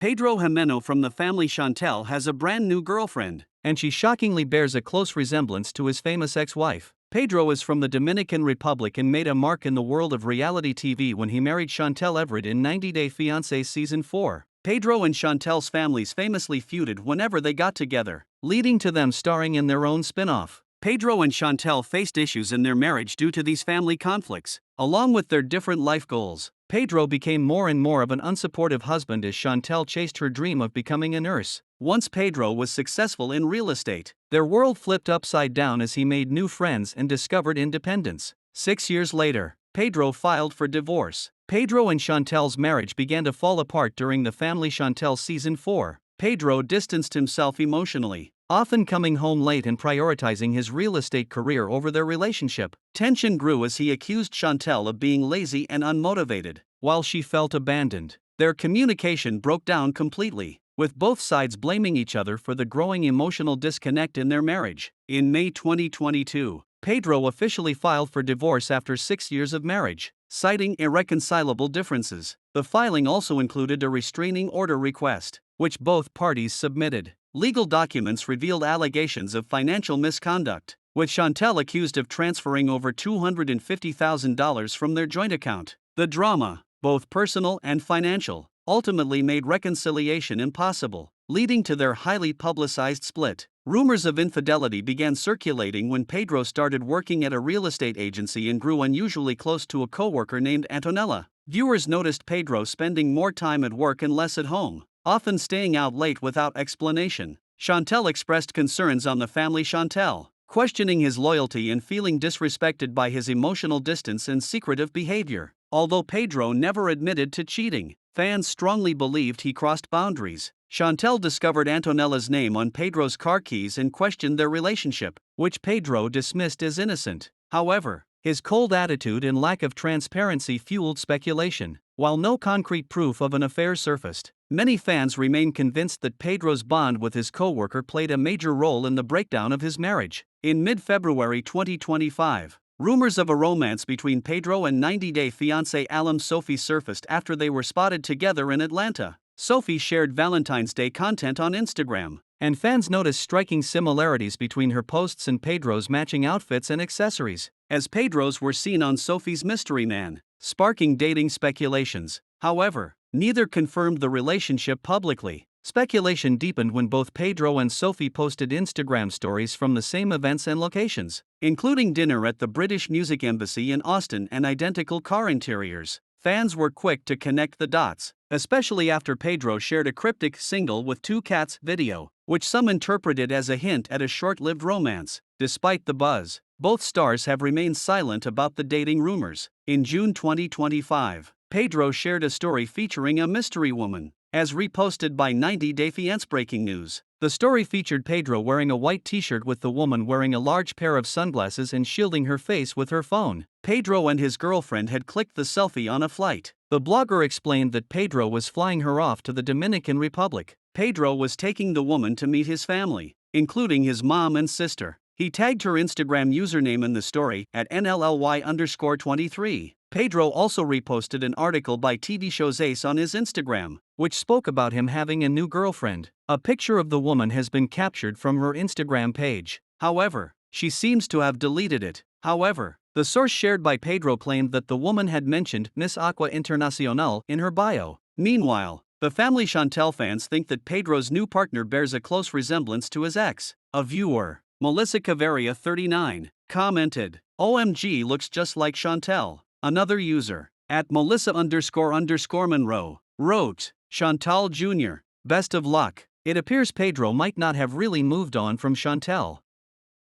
Pedro Jimeno from the family Chantel has a brand new girlfriend, and she shockingly bears a close resemblance to his famous ex-wife. Pedro is from the Dominican Republic and made a mark in the world of reality TV when he married Chantel Everett in 90 Day Fiance Season 4. Pedro and Chantel's families famously feuded whenever they got together, leading to them starring in their own spin-off. Pedro and Chantel faced issues in their marriage due to these family conflicts, along with their different life goals. Pedro became more and more of an unsupportive husband as Chantel chased her dream of becoming a nurse. Once Pedro was successful in real estate, their world flipped upside down as he made new friends and discovered independence. 6 years later, Pedro filed for divorce. Pedro and Chantel's marriage began to fall apart during the Family Chantel Season 4. Pedro distanced himself emotionally, often coming home late and prioritizing his real estate career over their relationship. Tension grew as he accused Chantel of being lazy and unmotivated, while she felt abandoned. Their communication broke down completely, with both sides blaming each other for the growing emotional disconnect in their marriage. In May 2022, Pedro officially filed for divorce after 6 years of marriage, citing irreconcilable differences. The filing also included a restraining order request, which both parties submitted. Legal documents revealed allegations of financial misconduct, with Chantel accused of transferring over $250,000 from their joint account. The drama, both personal and financial, ultimately made reconciliation impossible, leading to their highly publicized split. Rumors of infidelity began circulating when Pedro started working at a real estate agency and grew unusually close to a coworker named Antonella. Viewers noticed Pedro spending more time at work and less at home, often staying out late without explanation. Chantel expressed concerns on the family Chantel, questioning his loyalty and feeling disrespected by his emotional distance and secretive behavior. Although Pedro never admitted to cheating, fans strongly believed he crossed boundaries. Chantel discovered Antonella's name on Pedro's car keys and questioned their relationship, which Pedro dismissed as innocent. However, his cold attitude and lack of transparency fueled speculation. While no concrete proof of an affair surfaced, many fans remain convinced that Pedro's bond with his co-worker played a major role in the breakdown of his marriage. In mid-February 2025, rumors of a romance between Pedro and 90 Day Fiancé alum Sophie surfaced after they were spotted together in Atlanta. Sophie shared Valentine's Day content on Instagram, and fans noticed striking similarities between her posts and Pedro's matching outfits and accessories, as Pedro's were seen on Sophie's mystery man, sparking dating speculations. However, neither confirmed the relationship publicly. Speculation deepened when both Pedro and Sophie posted Instagram stories from the same events and locations, including dinner at the British Music Embassy in Austin and identical car interiors. Fans were quick to connect the dots, especially after Pedro shared a cryptic "single with two cats" video, which some interpreted as a hint at a short-lived romance. Despite the buzz, both stars have remained silent about the dating rumors. In June 2025, Pedro shared a story featuring a mystery woman, as reposted by 90 Day Fiancé. Breaking news. The story featured Pedro wearing a white t-shirt with the woman wearing a large pair of sunglasses and shielding her face with her phone. Pedro and his girlfriend had clicked the selfie on a flight. The blogger explained that Pedro was flying her off to the Dominican Republic. Pedro was taking the woman to meet his family, including his mom and sister. He tagged her Instagram username in the story at NLLY_23. Pedro also reposted an article by TV show's Ace on his Instagram, which spoke about him having a new girlfriend. A picture of the woman has been captured from her Instagram page. However, she seems to have deleted it. However, the source shared by Pedro claimed that the woman had mentioned Miss Aqua Internacional in her bio. Meanwhile, the family Chantel fans think that Pedro's new partner bears a close resemblance to his ex. A viewer, Melissa Caveria 39, commented, "OMG, looks just like Chantel." Another user, at Melissa__Monroe, wrote, "Chantal Jr., best of luck." It appears Pedro might not have really moved on from Chantel.